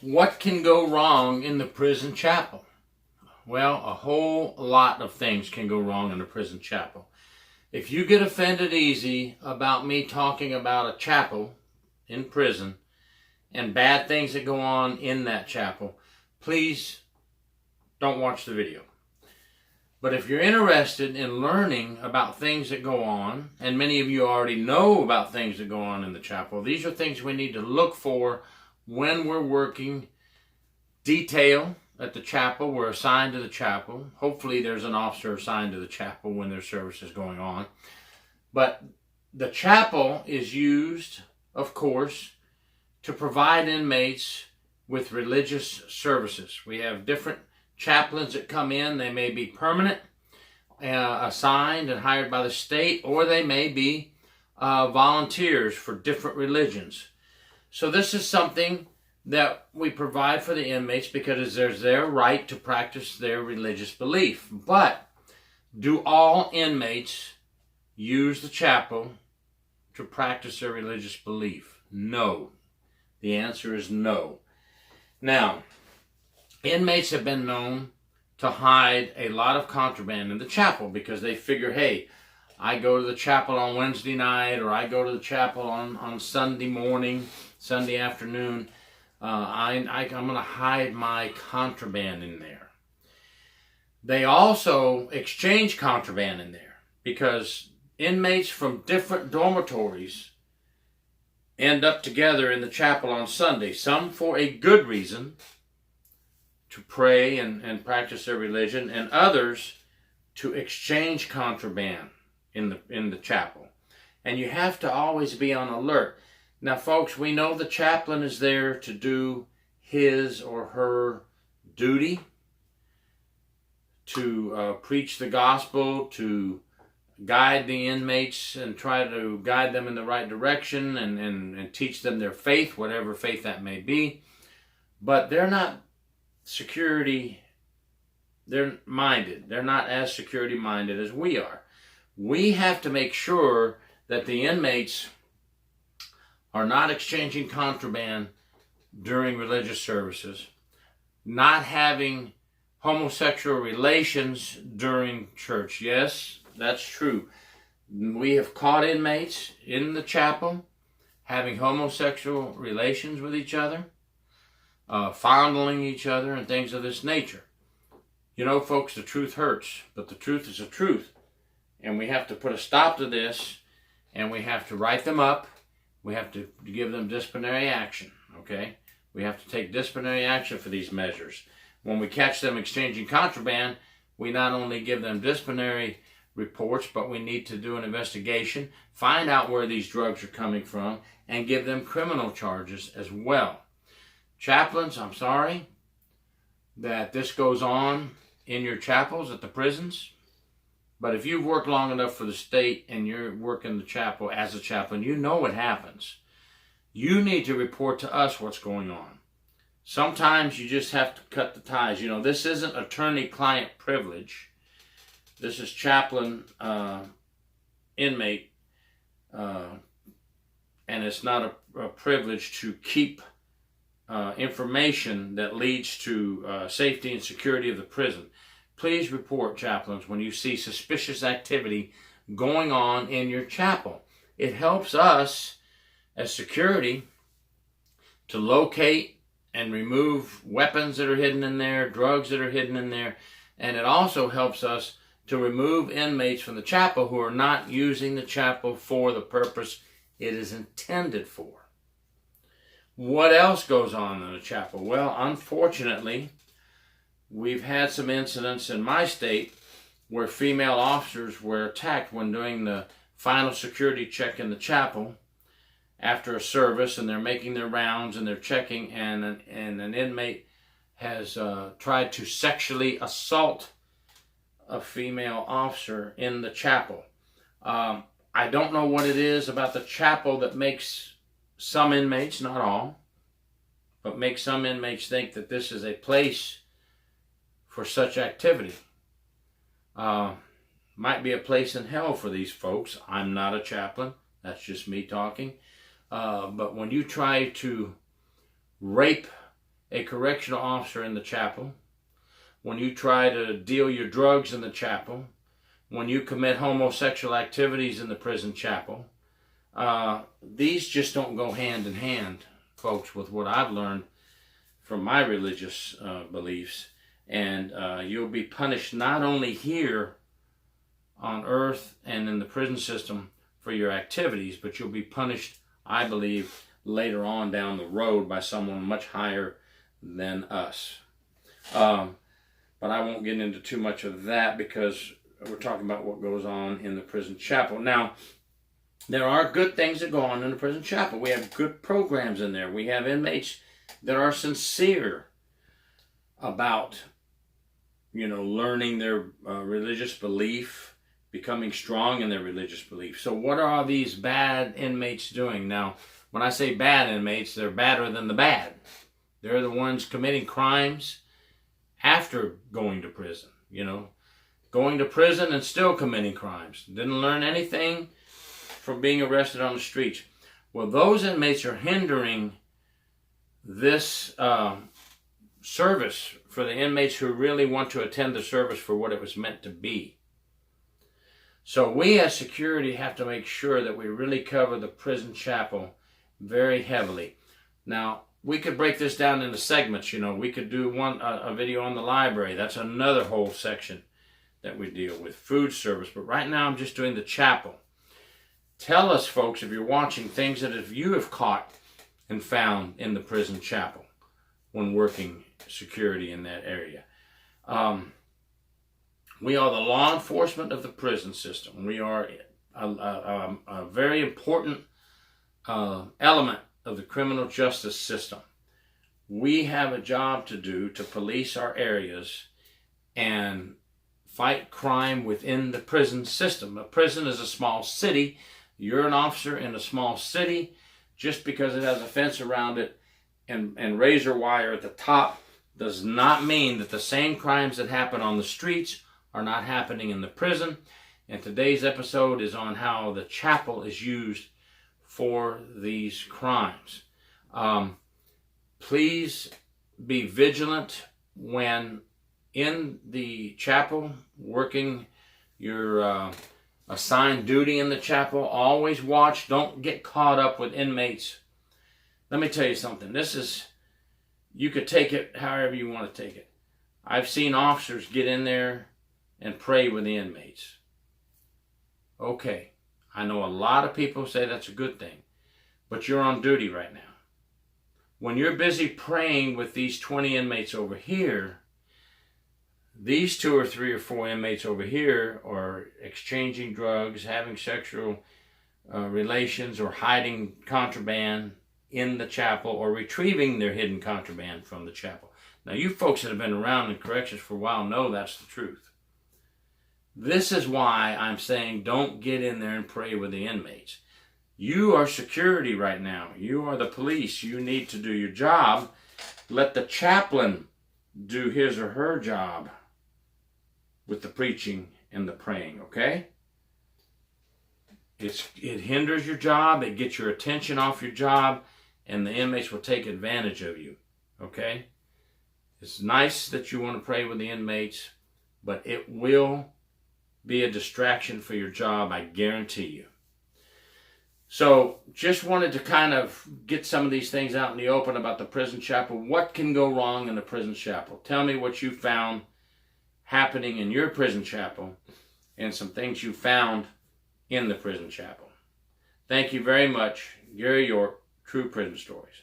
What can go wrong in the prison chapel? Well, a whole lot of things can go wrong in the prison chapel. If you get offended easy about me talking about a chapel in prison and bad things that go on in that chapel, please don't watch the video. But if you're interested in learning about things that go on, and many of you already know about things that go on in the chapel, these are things we need to look for when we're working detail at the chapel. We're assigned to the chapel. Hopefully there's an officer assigned to the chapel when there's service is going on. But the chapel is used, of course, to provide inmates with religious services. We have different chaplains that come in. They may be permanent, assigned and hired by the state, or they may be volunteers for different religions. So this is something that we provide for the inmates because there's their right to practice their religious belief. But do all inmates use the chapel to practice their religious belief? No. The answer is no. Now, inmates have been known to hide a lot of contraband in the chapel because they figure, hey, I go to the chapel on Wednesday night, or I go to the chapel on Sunday morning, Sunday afternoon. I'm going to hide my contraband in there. They also exchange contraband in there because inmates from different dormitories end up together in the chapel on Sunday, some for a good reason, to pray and practice their religion, and others to exchange contraband in the chapel. And you have to always be on alert. Now, folks, we know the chaplain is there to do his or her duty, to preach the gospel, to guide the inmates and try to guide them in the right direction and teach them their faith, whatever faith that may be. But they're not they're minded. They're not as security minded as we are. We have to make sure that the inmates are not exchanging contraband during religious services, not having homosexual relations during church. Yes, that's true. We have caught inmates in the chapel having homosexual relations with each other, fondling each other, and things of this nature. You know, folks, the truth hurts, but the truth is the truth. And we have to put a stop to this, and we have to write them up. We have to give them disciplinary action, okay? We have to take disciplinary action for these measures. When we catch them exchanging contraband, we not only give them disciplinary reports, but we need to do an investigation, find out where these drugs are coming from, and give them criminal charges as well. Chaplains, I'm sorry that this goes on in your chapels at the prisons, but if you've worked long enough for the state and you're working the chapel as a chaplain, you know what happens. You need to report to us what's going on. Sometimes you just have to cut the ties. You know, this isn't attorney-client privilege. This is chaplain inmate, and it's not a privilege to keep information that leads to safety and security of the prison. Please report, chaplains, when you see suspicious activity going on in your chapel. It helps us as security to locate and remove weapons that are hidden in there, drugs that are hidden in there, and it also helps us to remove inmates from the chapel who are not using the chapel for the purpose it is intended for. What else goes on in the chapel? Well, unfortunately, we've had some incidents in my state where female officers were attacked when doing the final security check in the chapel after a service, and they're making their rounds and they're checking, and an inmate has tried to sexually assault a female officer in the chapel. I don't know what it is about the chapel that makes some inmates, not all, but makes some inmates think that this is a place for such activity. Might be a place in hell for these folks. I'm not a chaplain. That's just me talking. But when you try to rape a correctional officer in the chapel, when you try to deal your drugs in the chapel, when you commit homosexual activities in the prison chapel, these just don't go hand in hand, folks, with what I've learned from my religious beliefs. And you'll be punished not only here on earth and in the prison system for your activities, but you'll be punished, I believe, later on down the road by someone much higher than us. But I won't get into too much of that because we're talking about what goes on in the prison chapel. Now, there are good things that go on in the prison chapel. We have good programs in there. We have inmates that are sincere about, learning their religious belief, becoming strong in their religious belief. So what are these bad inmates doing? Now, when I say bad inmates, they're badder than the bad. They're the ones committing crimes after going to prison, going to prison and still committing crimes. Didn't learn anything from being arrested on the streets. Well, those inmates are hindering this service for the inmates who really want to attend the service for what it was meant to be. So we as security have to make sure that we really cover the prison chapel very heavily. Now, we could break this down into segments. We could do a video on the library. That's another whole section that we deal with, food service. But right now I'm just doing the chapel. Tell us, folks, if you're watching, things that you have caught and found in the prison chapel when working security in that area. We are the law enforcement of the prison system. We are a very important element of the criminal justice system. We have a job to do to police our areas and fight crime within the prison system. A prison is a small city. You're an officer in a small city. Just because it has a fence around it and razor wire at the top does not mean that the same crimes that happen on the streets are not happening in the prison. And today's episode is on how the chapel is used for these crimes. Please be vigilant when in the chapel, working your assigned duty in the chapel. Always watch. Don't get caught up with inmates. Let me tell you something. You could take it however you want to take it. I've seen officers get in there and pray with the inmates. Okay. I know a lot of people say that's a good thing, but you're on duty right now. When you're busy praying with these 20 inmates over here, these 2 or 3 or 4 inmates over here are exchanging drugs, having sexual relations, or hiding contraband in the chapel, or retrieving their hidden contraband from the chapel. Now, you folks that have been around in corrections for a while know that's the truth. This is why I'm saying don't get in there and pray with the inmates. You are security right now. You are the police. You need to do your job. Let the chaplain do his or her job with the preaching and the praying, okay? It hinders your job. It gets your attention off your job, and the inmates will take advantage of you, okay? It's nice that you want to pray with the inmates, but it will be a distraction for your job, I guarantee you. So just wanted to kind of get some of these things out in the open about the prison chapel. What can go wrong in the prison chapel? Tell me what you found happening in your prison chapel and some things you found in the prison chapel. Thank you very much. Gary York, True Prison Stories.